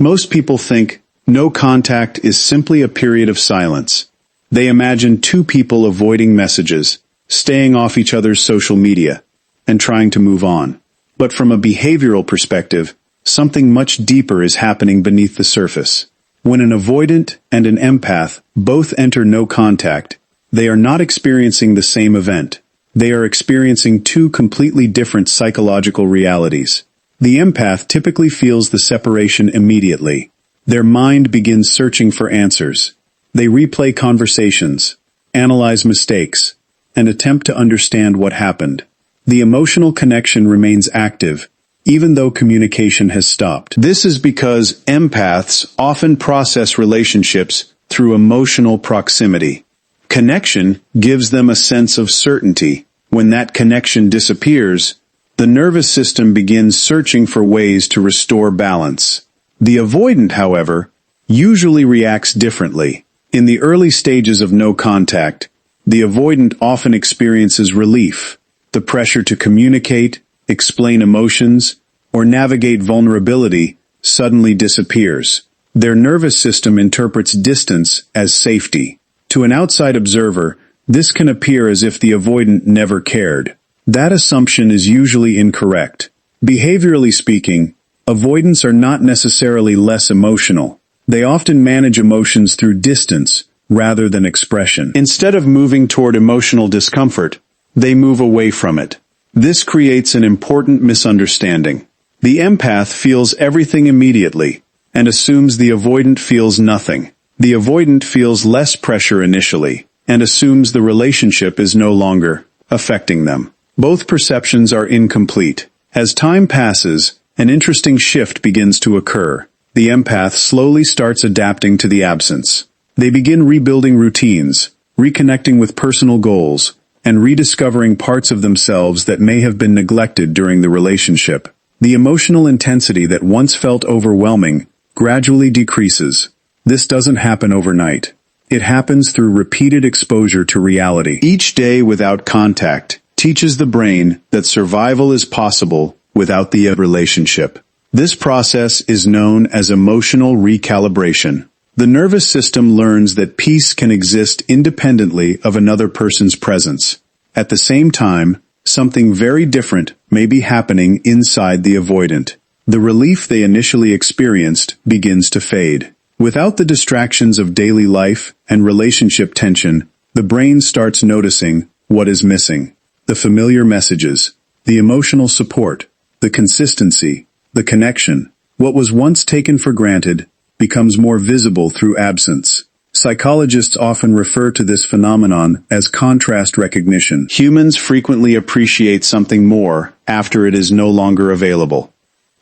Most people think no contact is simply a period of silence. They imagine two people avoiding messages, staying off each other's social media, and trying to move on. But from a behavioral perspective, something much deeper is happening beneath the surface. When an avoidant and an empath both enter no contact, they are not experiencing the same event. They are experiencing two completely different psychological realities. The empath typically feels the separation immediately. Their mind begins searching for answers. They replay conversations, analyze mistakes, and attempt to understand what happened. The emotional connection remains active, even though communication has stopped. This is because empaths often process relationships through emotional proximity. Connection gives them a sense of certainty. When that connection disappears, the nervous system begins searching for ways to restore balance. The avoidant, however, usually reacts differently. In the early stages of no contact, the avoidant often experiences relief. The pressure to communicate, explain emotions, or navigate vulnerability suddenly disappears. Their nervous system interprets distance as safety. To an outside observer, this can appear as if the avoidant never cared. That assumption is usually incorrect. Behaviorally speaking, avoidants are not necessarily less emotional. They often manage emotions through distance rather than expression. Instead of moving toward emotional discomfort, they move away from it. This creates an important misunderstanding. The empath feels everything immediately and assumes the avoidant feels nothing. The avoidant feels less pressure initially and assumes the relationship is no longer affecting them. Both perceptions are incomplete. As time passes, an interesting shift begins to occur. The empath slowly starts adapting to the absence. They begin rebuilding routines, reconnecting with personal goals, and rediscovering parts of themselves that may have been neglected during the relationship. The emotional intensity that once felt overwhelming gradually decreases. This doesn't happen overnight. It happens through repeated exposure to reality. Each day without contact teaches the brain that survival is possible without the relationship. This process is known as emotional recalibration. The nervous system learns that peace can exist independently of another person's presence. At the same time, something very different may be happening inside the avoidant. The relief they initially experienced begins to fade. Without the distractions of daily life and relationship tension, the brain starts noticing what is missing. The familiar messages, the emotional support, the consistency, the connection. What was once taken for granted becomes more visible through absence. Psychologists often refer to this phenomenon as contrast recognition. Humans frequently appreciate something more after it is no longer available.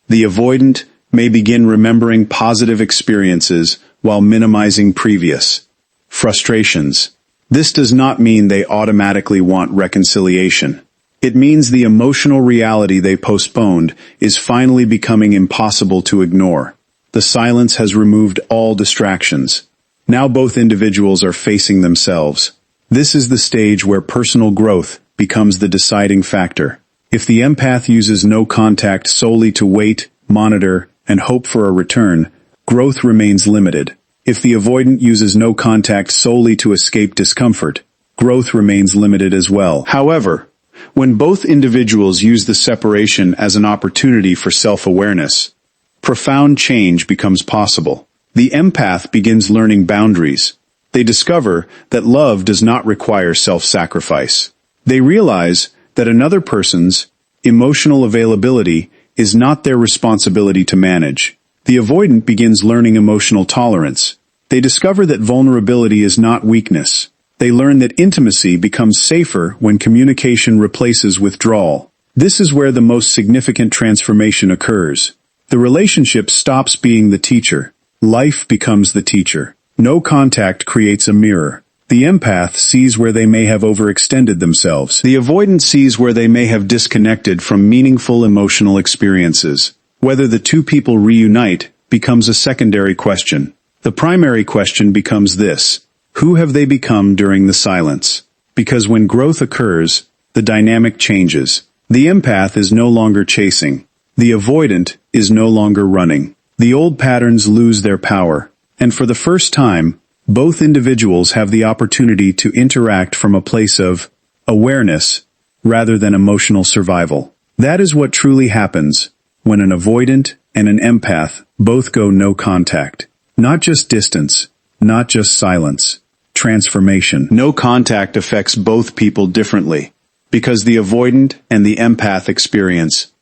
The avoidant may begin remembering positive experiences while minimizing previous frustrations. This does not mean they automatically want reconciliation. It means the emotional reality they postponed is finally becoming impossible to ignore. The silence has removed all distractions. Now both individuals are facing themselves. This is the stage where personal growth becomes the deciding factor. If the empath uses no contact solely to wait, monitor, and hope for a return, growth remains limited. If the avoidant uses no contact solely to escape discomfort, growth remains limited as well. However, when both individuals use the separation as an opportunity for self-awareness, profound change becomes possible. The empath begins learning boundaries. They discover that love does not require self-sacrifice. They realize that another person's emotional availability is not their responsibility to manage. The avoidant begins learning emotional tolerance. They discover that vulnerability is not weakness. They learn that intimacy becomes safer when communication replaces withdrawal. This is where the most significant transformation occurs. The relationship stops being the teacher. Life becomes the teacher. No contact creates a mirror. The empath sees where they may have overextended themselves. The avoidant sees where they may have disconnected from meaningful emotional experiences. Whether the two people reunite becomes a secondary question. The primary question becomes this: who have they become during the silence? Because when growth occurs, the dynamic changes. The empath is no longer chasing. The avoidant is no longer running. The old patterns lose their power, and for the first time, both individuals have the opportunity to interact from a place of awareness rather than emotional survival. That is what truly happens when an avoidant and an empath both go no contact. Not just distance, not just silence, transformation. No contact affects both people differently, because the avoidant and the empath experience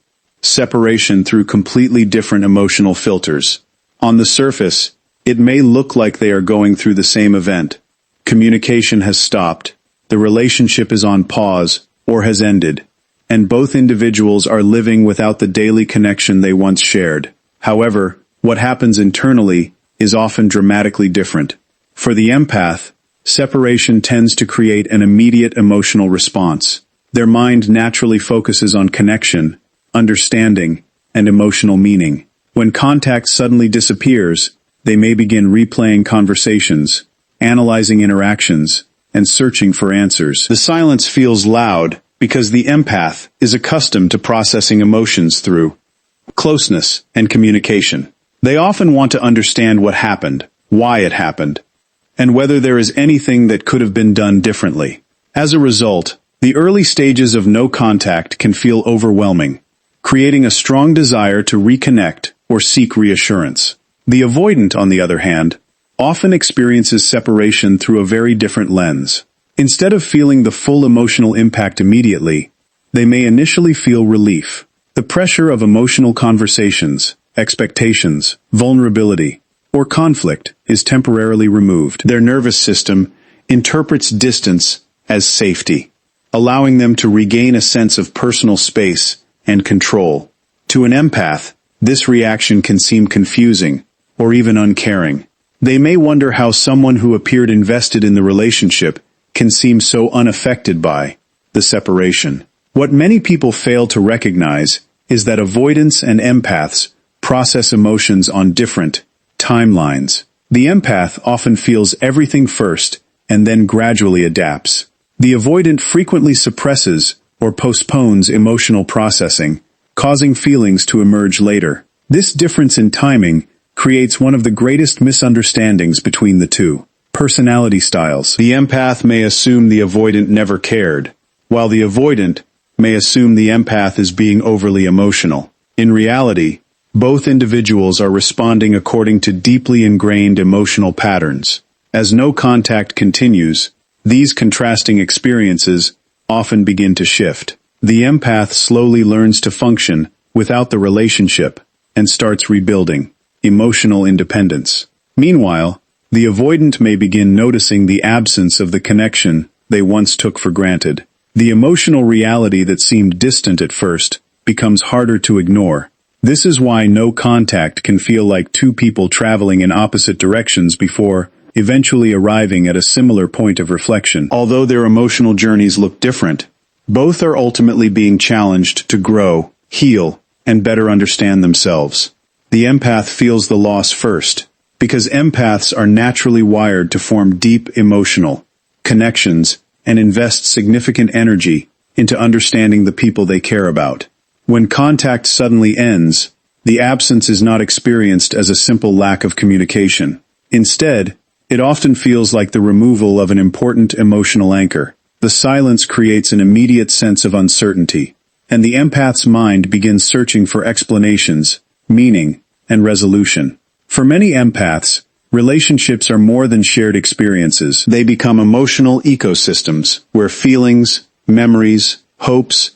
separation through completely different emotional filters. On the surface, it may look like they are going through the same event. Communication has stopped, the relationship is on pause, or has ended, and both individuals are living without the daily connection they once shared. However, what happens internally is often dramatically different. For the empath, separation tends to create an immediate emotional response. Their mind naturally focuses on connection, understanding, and emotional meaning. When contact suddenly disappears, they may begin replaying conversations, analyzing interactions, and searching for answers. The silence feels loud because the empath is accustomed to processing emotions through closeness and communication. They often want to understand what happened, why it happened, and whether there is anything that could have been done differently. As a result, the early stages of no contact can feel overwhelming, creating a strong desire to reconnect or seek reassurance. The avoidant, on the other hand, often experiences separation through a very different lens. Instead of feeling the full emotional impact immediately, they may initially feel relief. The pressure of emotional conversations, expectations, vulnerability, or conflict is temporarily removed. Their nervous system interprets distance as safety, allowing them to regain a sense of personal space and control. To an empath, this reaction can seem confusing or even uncaring. They may wonder how someone who appeared invested in the relationship can seem so unaffected by the separation. What many people fail to recognize is that avoidants and empaths process emotions on different timelines. The empath often feels everything first and then gradually adapts. The avoidant frequently suppresses or postpones emotional processing, causing feelings to emerge later. This difference in timing creates one of the greatest misunderstandings between the two personality styles. The empath may assume the avoidant never cared, while the avoidant may assume the empath is being overly emotional. In reality, both individuals are responding according to deeply ingrained emotional patterns. As no contact continues, these contrasting experiences often begin to shift. The empath slowly learns to function without the relationship and starts rebuilding emotional independence. Meanwhile, the avoidant may begin noticing the absence of the connection they once took for granted. The emotional reality that seemed distant at first becomes harder to ignore. This is why no contact can feel like two people traveling in opposite directions before eventually arriving at a similar point of reflection. Although their emotional journeys look different, both are ultimately being challenged to grow, heal, and better understand themselves. The empath feels the loss first, because empaths are naturally wired to form deep emotional connections and invest significant energy into understanding the people they care about. When contact suddenly ends, the absence is not experienced as a simple lack of communication. Instead, it often feels like the removal of an important emotional anchor. The silence creates an immediate sense of uncertainty, and the empath's mind begins searching for explanations, meaning, and resolution. For many empaths, relationships are more than shared experiences. They become emotional ecosystems, where feelings, memories, hopes,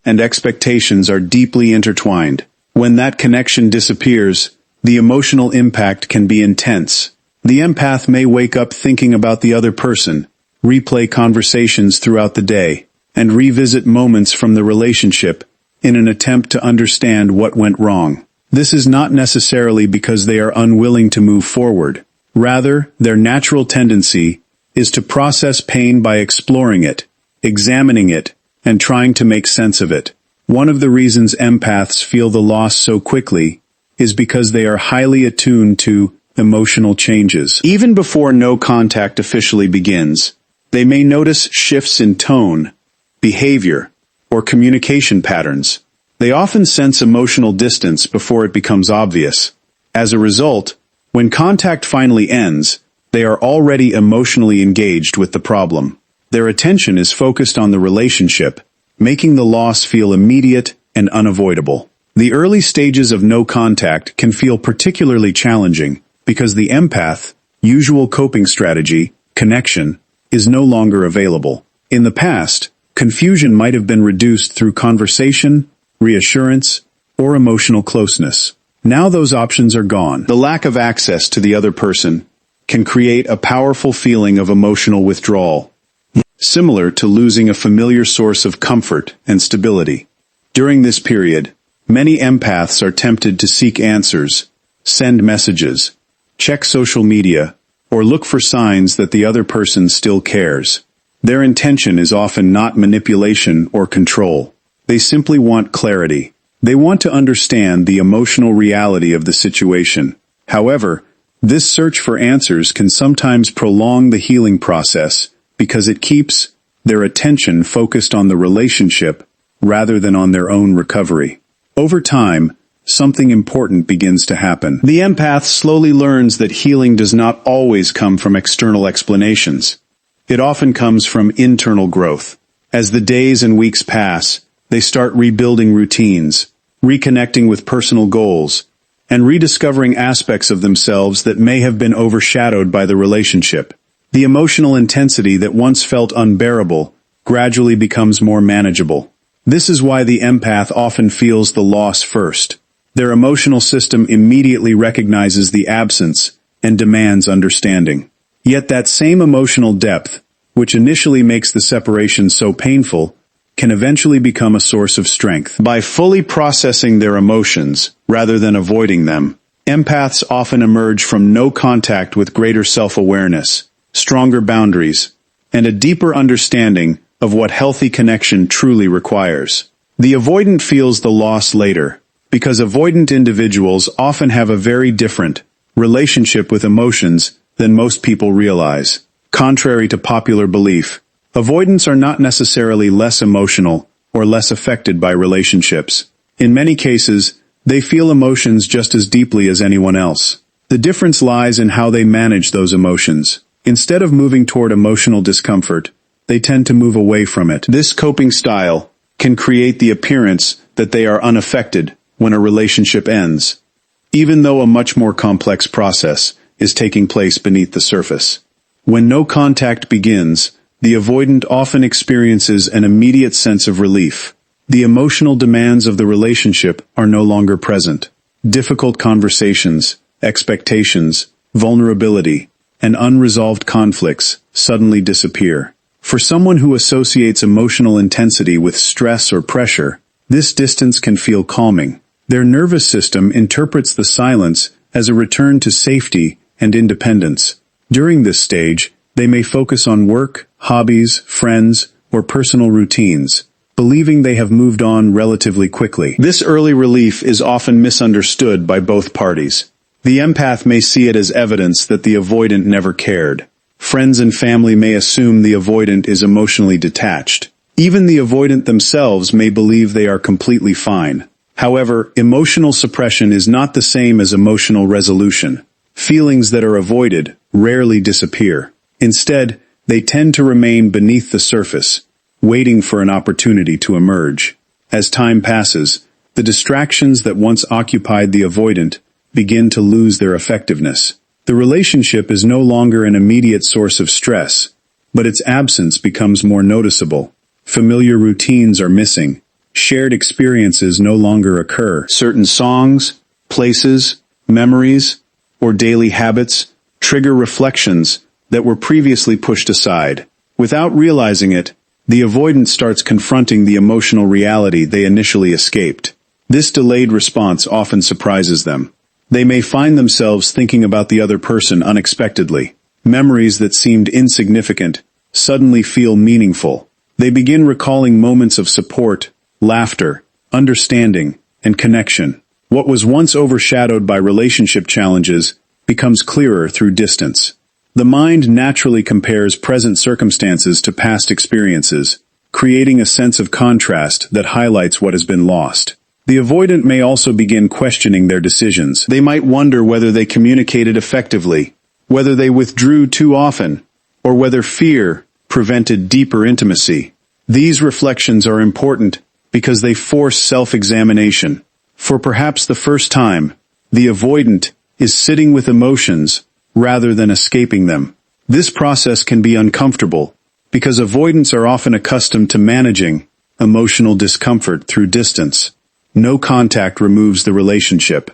and expectations are deeply intertwined. When that connection disappears, the emotional impact can be intense. The empath may wake up thinking about the other person, replay conversations throughout the day, and revisit moments from the relationship in an attempt to understand what went wrong. This is not necessarily because they are unwilling to move forward. Rather, their natural tendency is to process pain by exploring it, examining it, and trying to make sense of it. One of the reasons empaths feel the loss so quickly is because they are highly attuned to emotional changes. Even before no contact officially begins, they may notice shifts in tone, behavior, or communication patterns. They often sense emotional distance before it becomes obvious, As a result, when contact finally ends, they are already emotionally engaged with the problem. Their attention is focused on the relationship, making the loss feel immediate and unavoidable. The early stages of no contact can feel particularly challenging because the empath, usual coping strategy, connection, is no longer available. In the past, confusion might have been reduced through conversation, reassurance, or emotional closeness. Now those options are gone. The lack of access to the other person can create a powerful feeling of emotional withdrawal, similar to losing a familiar source of comfort and stability. During this period, many empaths are tempted to seek answers, send messages, check social media, or look for signs that the other person still cares. Their intention is often not manipulation or control. They simply want clarity. They want to understand the emotional reality of the situation. However, this search for answers can sometimes prolong the healing process because it keeps their attention focused on the relationship rather than on their own recovery. Over time, something important begins to happen. The empath slowly learns that healing does not always come from external explanations. It often comes from internal growth. As the days and weeks pass, they start rebuilding routines, reconnecting with personal goals, and rediscovering aspects of themselves that may have been overshadowed by the relationship. The emotional intensity that once felt unbearable gradually becomes more manageable. This is why the empath often feels the loss first. Their emotional system immediately recognizes the absence and demands understanding. Yet that same emotional depth, which initially makes the separation so painful, can eventually become a source of strength. By fully processing their emotions, rather than avoiding them, empaths often emerge from no contact with greater self-awareness, stronger boundaries, and a deeper understanding of what healthy connection truly requires. The avoidant feels the loss later, because avoidant individuals often have a very different relationship with emotions than most people realize. Contrary to popular belief, avoidants are not necessarily less emotional or less affected by relationships. In many cases, they feel emotions just as deeply as anyone else. The difference lies in how they manage those emotions. Instead of moving toward emotional discomfort, they tend to move away from it. This coping style can create the appearance that they are unaffected when a relationship ends, even though a much more complex process is taking place beneath the surface. When no contact begins, the avoidant often experiences an immediate sense of relief. The emotional demands of the relationship are no longer present. Difficult conversations, expectations, vulnerability, and unresolved conflicts suddenly disappear. For someone who associates emotional intensity with stress or pressure, this distance can feel calming. Their nervous system interprets the silence as a return to safety and independence. During this stage, they may focus on work, hobbies, friends, or personal routines, believing they have moved on relatively quickly. This early relief is often misunderstood by both parties. The empath may see it as evidence that the avoidant never cared. Friends and family may assume the avoidant is emotionally detached. Even the avoidant themselves may believe they are completely fine. However, emotional suppression is not the same as emotional resolution. Feelings that are avoided rarely disappear. Instead, they tend to remain beneath the surface, waiting for an opportunity to emerge. As time passes, the distractions that once occupied the avoidant begin to lose their effectiveness. The relationship is no longer an immediate source of stress, but its absence becomes more noticeable. Familiar routines are missing. Shared experiences no longer occur. Certain songs, places, memories, or daily habits trigger reflections that were previously pushed aside. Without realizing it, the avoidant starts confronting the emotional reality they initially escaped. This delayed response often surprises them. They may find themselves thinking about the other person unexpectedly. Memories that seemed insignificant suddenly feel meaningful. They begin recalling moments of support, laughter, understanding, and connection. What was once overshadowed by relationship challenges becomes clearer through distance. The mind naturally compares present circumstances to past experiences, creating a sense of contrast that highlights what has been lost. The avoidant may also begin questioning their decisions. They might wonder whether they communicated effectively, whether they withdrew too often, or whether fear prevented deeper intimacy. These reflections are important because they force self-examination. For perhaps the first time, the avoidant is sitting with emotions rather than escaping them. This process can be uncomfortable because avoidants are often accustomed to managing emotional discomfort through distance. No contact removes the relationship,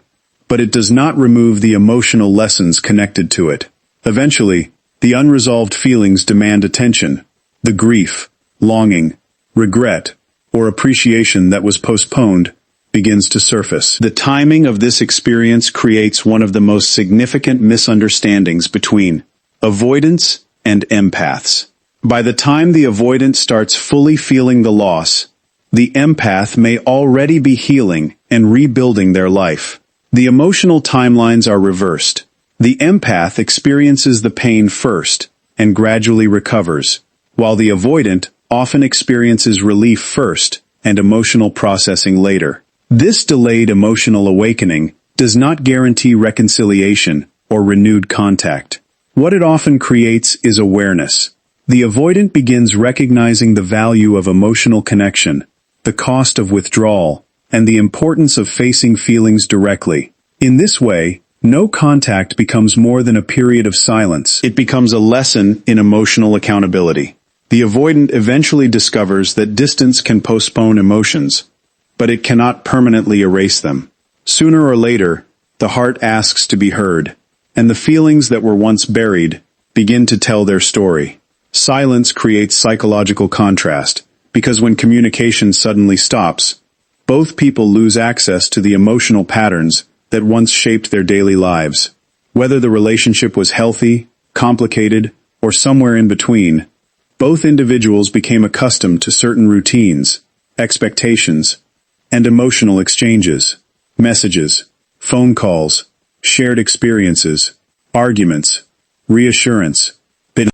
but it does not remove the emotional lessons connected to it. Eventually, the unresolved feelings demand attention. The grief, longing, regret, or appreciation that was postponed begins to surface. The timing of this experience creates one of the most significant misunderstandings between avoidants and empaths. By the time the avoidant starts fully feeling the loss, the empath may already be healing and rebuilding their life. The emotional timelines are reversed. The empath experiences the pain first and gradually recovers, while the avoidant often experiences relief first and emotional processing later. This delayed emotional awakening does not guarantee reconciliation or renewed contact. What it often creates is awareness. The avoidant begins recognizing the value of emotional connection, the cost of withdrawal, and the importance of facing feelings directly. In this way, no contact becomes more than a period of silence. It becomes a lesson in emotional accountability. The avoidant eventually discovers that distance can postpone emotions, but it cannot permanently erase them. Sooner or later, the heart asks to be heard, and the feelings that were once buried begin to tell their story. Silence creates psychological contrast, because when communication suddenly stops, both people lose access to the emotional patterns that once shaped their daily lives. Whether the relationship was healthy, complicated, or somewhere in between, both individuals became accustomed to certain routines, expectations, and emotional exchanges. Messages, phone calls, shared experiences, arguments, reassurance,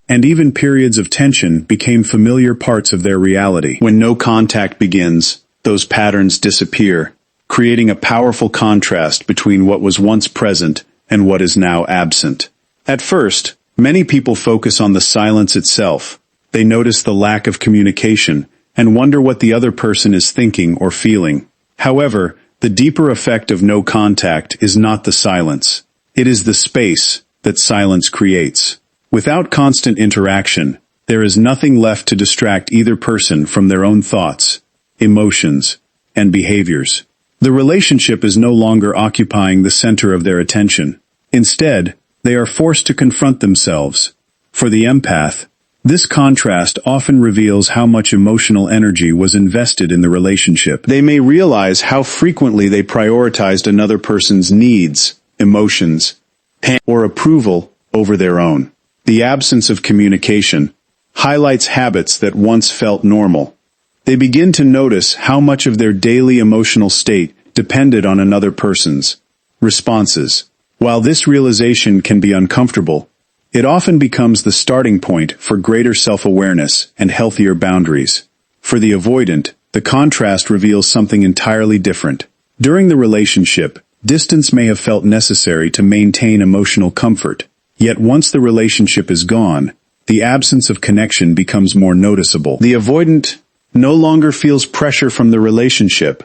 and even periods of tension became familiar parts of their reality. When no contact begins, those patterns disappear, creating a powerful contrast between what was once present and what is now absent. At first, many people focus on the silence itself. They notice the lack of communication and wonder what the other person is thinking or feeling. However, the deeper effect of no contact is not the silence. It is the space that silence creates. Without constant interaction, there is nothing left to distract either person from their own thoughts, emotions, and behaviors. The relationship is no longer occupying the center of their attention. Instead, they are forced to confront themselves. For the empath, this contrast often reveals how much emotional energy was invested in the relationship. They may realize how frequently they prioritized another person's needs, emotions, or approval over their own. The absence of communication highlights habits that once felt normal. They begin to notice how much of their daily emotional state depended on another person's responses. While this realization can be uncomfortable, it often becomes the starting point for greater self-awareness and healthier boundaries. For the avoidant, the contrast reveals something entirely different. During the relationship, distance may have felt necessary to maintain emotional comfort. Yet once the relationship is gone, the absence of connection becomes more noticeable. The avoidant no longer feels pressure from the relationship,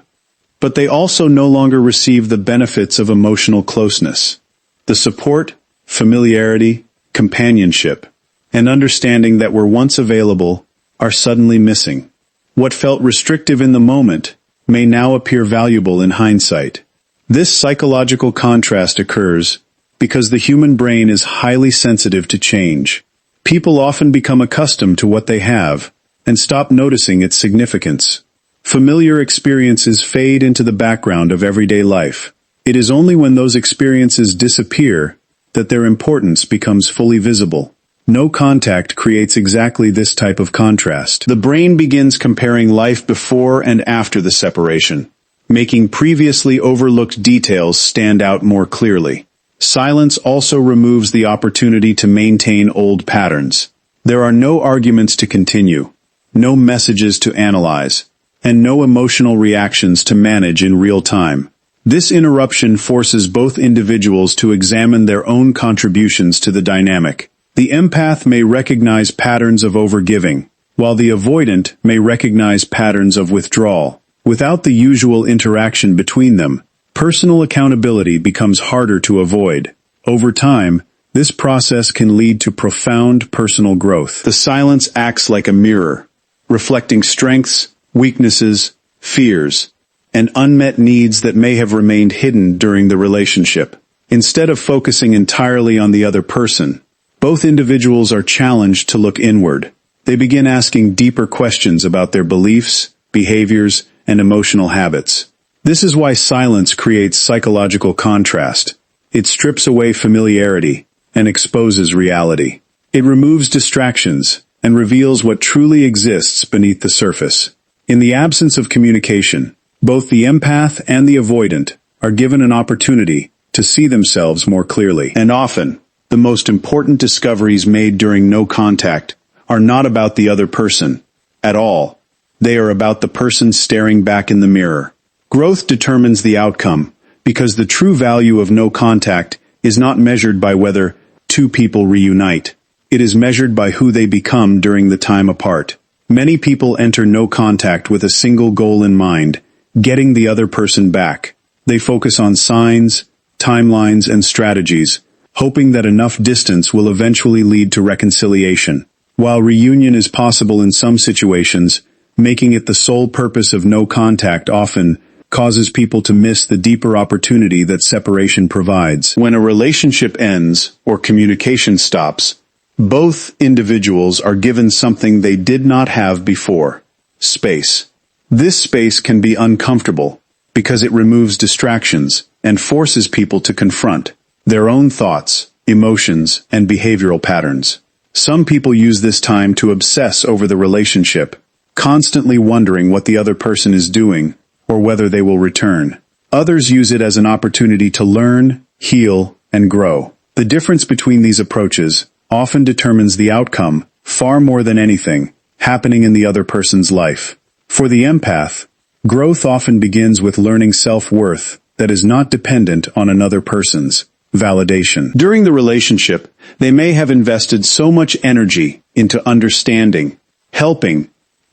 but they also no longer receive the benefits of emotional closeness. The support, familiarity, companionship, and understanding that were once available are suddenly missing. What felt restrictive in the moment may now appear valuable in hindsight. This psychological contrast occurs because the human brain is highly sensitive to change. People often become accustomed to what they have and stop noticing its significance. Familiar experiences fade into the background of everyday life. It is only when those experiences disappear that their importance becomes fully visible. No contact creates exactly this type of contrast. The brain begins comparing life before and after the separation, making previously overlooked details stand out more clearly. Silence also removes the opportunity to maintain old patterns. There are no arguments to continue, no messages to analyze, and no emotional reactions to manage in real time. This interruption forces both individuals to examine their own contributions to the dynamic. The empath may recognize patterns of overgiving, while the avoidant may recognize patterns of withdrawal. Without the usual interaction between them, personal accountability becomes harder to avoid. Over time, this process can lead to profound personal growth. The silence acts like a mirror, reflecting strengths, weaknesses, fears, and unmet needs that may have remained hidden during the relationship. Instead of focusing entirely on the other person, both individuals are challenged to look inward. They begin asking deeper questions about their beliefs, behaviors, and emotional habits. This is why silence creates psychological contrast. It strips away familiarity and exposes reality. It removes distractions and reveals what truly exists beneath the surface. In the absence of communication, both the empath and the avoidant are given an opportunity to see themselves more clearly. And often, the most important discoveries made during no contact are not about the other person at all. They are about the person staring back in the mirror. Growth determines the outcome, because the true value of no contact is not measured by whether two people reunite. It is measured by who they become during the time apart. Many people enter no contact with a single goal in mind: getting the other person back. They focus on signs, timelines, and strategies, hoping that enough distance will eventually lead to reconciliation. While reunion is possible in some situations, making it the sole purpose of no contact often causes people to miss the deeper opportunity that separation provides. When a relationship ends or communication stops, both individuals are given something they did not have before: space. This space can be uncomfortable because it removes distractions and forces people to confront their own thoughts, emotions, and behavioral patterns. Some people use this time to obsess over the relationship, constantly wondering what the other person is doing or whether they will return. Others use it as an opportunity to learn, heal, and grow. The difference between these approaches often determines the outcome far more than anything happening in the other person's life. For the empath, growth often begins with learning self-worth that is not dependent on another person's validation. During the relationship, they may have invested so much energy into understanding, helping,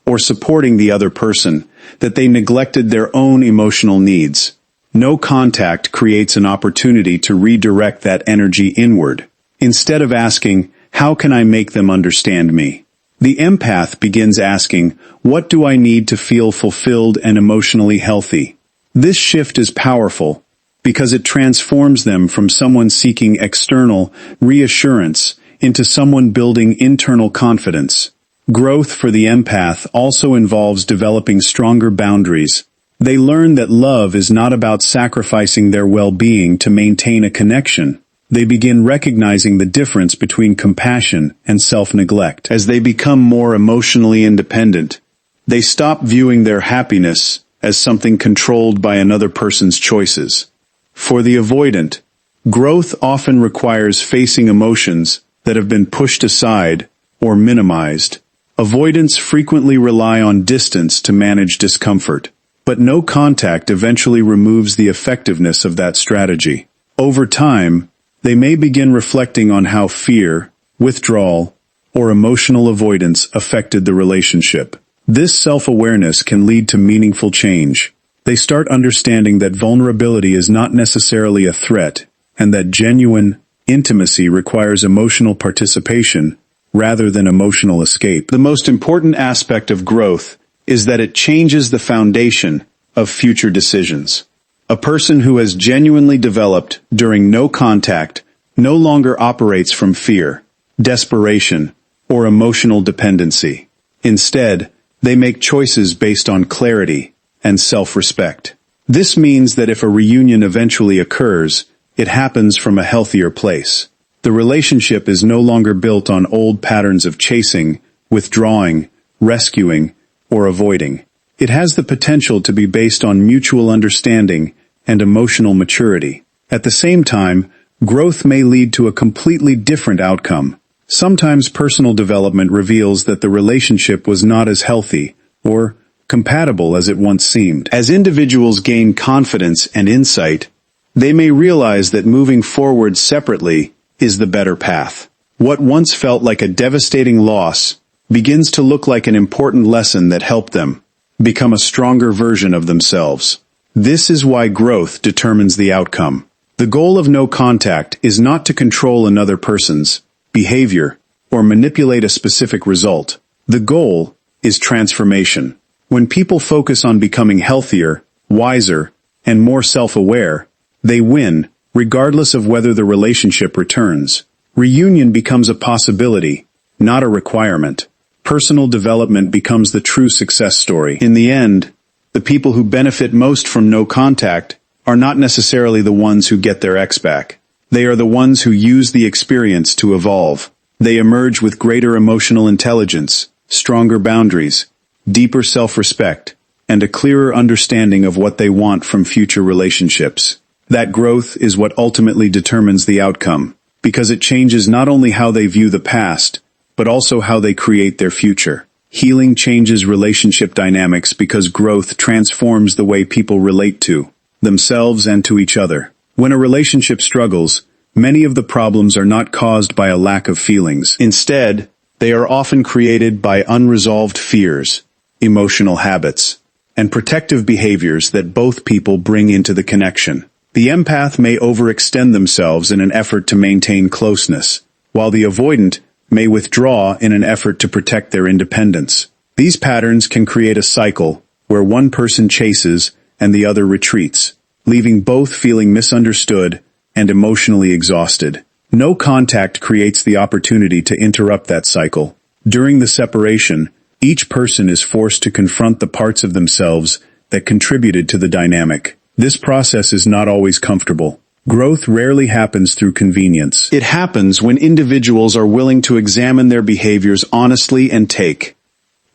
or supporting the other person that they neglected their own emotional needs. No contact creates an opportunity to redirect that energy inward. Instead of asking, "How can I make them understand me?" the empath begins asking, "What do I need to feel fulfilled and emotionally healthy?" This shift is powerful because it transforms them from someone seeking external reassurance into someone building internal confidence. Growth for the empath also involves developing stronger boundaries. They learn that love is not about sacrificing their well-being to maintain a connection. They begin recognizing the difference between compassion and self-neglect. As they become more emotionally independent, they stop viewing their happiness as something controlled by another person's choices. For the avoidant, growth often requires facing emotions that have been pushed aside or minimized. Avoidants frequently rely on distance to manage discomfort, but no contact eventually removes the effectiveness of that strategy. Over time, they may begin reflecting on how fear, withdrawal, or emotional avoidance affected the relationship. This self-awareness can lead to meaningful change. They start understanding that vulnerability is not necessarily a threat, and that genuine intimacy requires emotional participation rather than emotional escape. The most important aspect of growth is that it changes the foundation of future decisions. A person who has genuinely developed during no contact no longer operates from fear, desperation, or emotional dependency. Instead, they make choices based on clarity and self-respect. This means that if a reunion eventually occurs, it happens from a healthier place. The relationship is no longer built on old patterns of chasing, withdrawing, rescuing, or avoiding. It has the potential to be based on mutual understanding and emotional maturity. At the same time, growth may lead to a completely different outcome. Sometimes personal development reveals that the relationship was not as healthy or compatible as it once seemed. As individuals gain confidence and insight, they may realize that moving forward separately is the better path. What once felt like a devastating loss begins to look like an important lesson that helped them become a stronger version of themselves. This is why growth determines the outcome. The goal of no contact is not to control another person's behavior or manipulate a specific result. The goal is transformation. When people focus on becoming healthier, wiser, and more self-aware, they win, regardless of whether the relationship returns. Reunion becomes a possibility, not a requirement. Personal development becomes the true success story. In the end, the people who benefit most from no contact are not necessarily the ones who get their ex back. They are the ones who use the experience to evolve. They emerge with greater emotional intelligence, stronger boundaries, deeper self-respect, and a clearer understanding of what they want from future relationships. That growth is what ultimately determines the outcome, because it changes not only how they view the past, but also how they create their future. Healing changes relationship dynamics because growth transforms the way people relate to themselves and to each other. When a relationship struggles, many of the problems are not caused by a lack of feelings. Instead, they are often created by unresolved fears, emotional habits, and protective behaviors that both people bring into the connection. The empath may overextend themselves in an effort to maintain closeness, while the avoidant may withdraw in an effort to protect their independence. These patterns can create a cycle where one person chases and the other retreats, leaving both feeling misunderstood and emotionally exhausted. No contact creates the opportunity to interrupt that cycle. During the separation, each person is forced to confront the parts of themselves that contributed to the dynamic. This process is not always comfortable. Growth rarely happens through convenience. It happens when individuals are willing to examine their behaviors honestly and take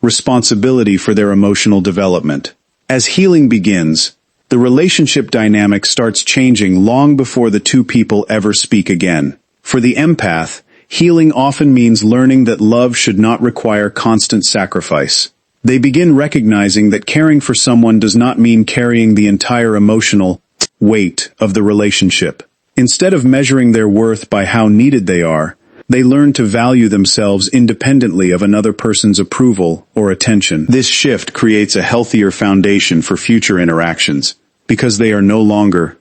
responsibility for their emotional development. As healing begins, the relationship dynamic starts changing long before the two people ever speak again. For the empath, healing often means learning that love should not require constant sacrifice. They begin recognizing that caring for someone does not mean carrying the entire emotional weight of the relationship. Instead of measuring their worth by how needed they are, they learn to value themselves independently of another person's approval or attention. This shift creates a healthier foundation for future interactions, because they are no longer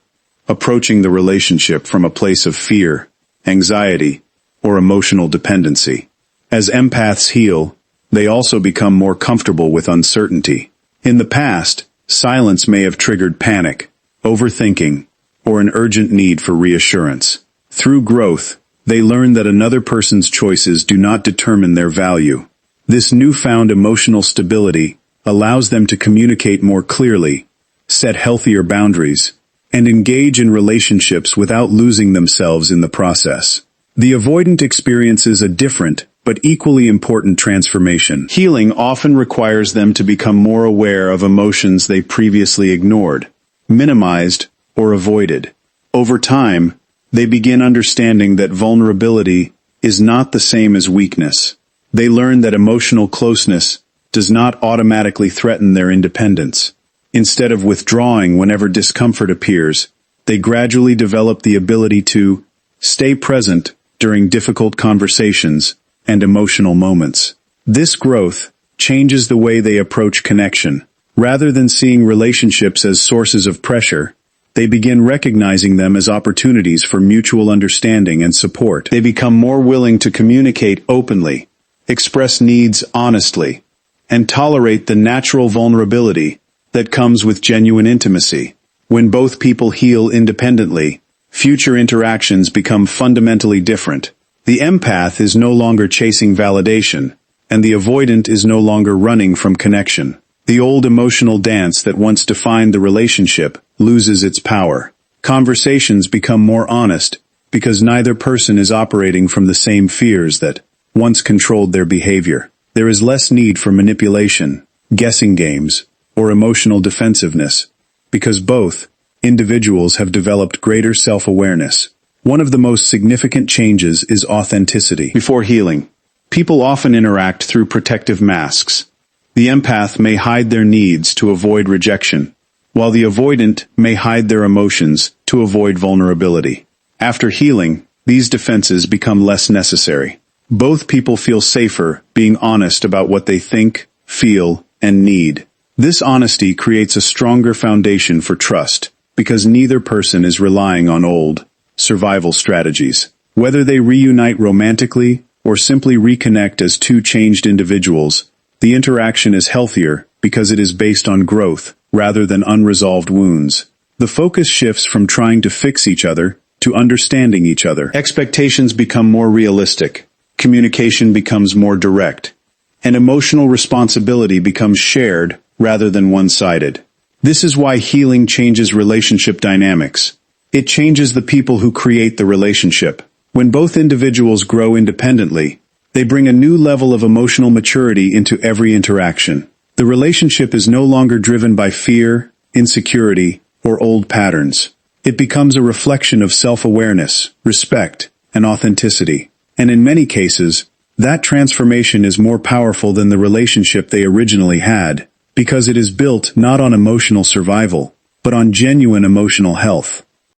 approaching the relationship from a place of fear, anxiety, or emotional dependency. As empaths heal, they also become more comfortable with uncertainty. In the past, silence may have triggered panic, overthinking, or an urgent need for reassurance. Through growth, they learn that another person's choices do not determine their value. This newfound emotional stability allows them to communicate more clearly, set healthier boundaries, and engage in relationships without losing themselves in the process. The avoidant experiences a different, but equally important transformation. Healing often requires them to become more aware of emotions they previously ignored, minimized, or avoided. Over time, they begin understanding that vulnerability is not the same as weakness. They learn that emotional closeness does not automatically threaten their independence. Instead of withdrawing whenever discomfort appears, they gradually develop the ability to stay present during difficult conversations and emotional moments. This growth changes the way they approach connection. Rather than seeing relationships as sources of pressure, they begin recognizing them as opportunities for mutual understanding and support. They become more willing to communicate openly, express needs honestly, and tolerate the natural vulnerability that comes with genuine intimacy. When both people heal independently, future interactions become fundamentally different. The empath is no longer chasing validation, and the avoidant is no longer running from connection. The old emotional dance that once defined the relationship loses its power. Conversations become more honest, because neither person is operating from the same fears that once controlled their behavior. There is less need for manipulation, guessing games, or emotional defensiveness, because both individuals have developed greater self-awareness. One of the most significant changes is authenticity. Before healing, people often interact through protective masks. The empath may hide their needs to avoid rejection, while the avoidant may hide their emotions to avoid vulnerability. After healing, these defenses become less necessary. Both people feel safer being honest about what they think, feel, and need. This honesty creates a stronger foundation for trust, because neither person is relying on old survival strategies. Whether they reunite romantically or simply reconnect as two changed individuals, the interaction is healthier because it is based on growth rather than unresolved wounds. The focus shifts from trying to fix each other to understanding each other. Expectations become more realistic, communication becomes more direct, and emotional responsibility becomes shared rather than one-sided. This is why healing changes relationship dynamics. It changes the people who create the relationship. When both individuals grow independently, they bring a new level of emotional maturity into every interaction. The relationship is no longer driven by fear, insecurity, or old patterns. It becomes a reflection of self-awareness, respect, and authenticity. And in many cases, that transformation is more powerful than the relationship they originally had, because it is built not on emotional survival, but on genuine emotional health.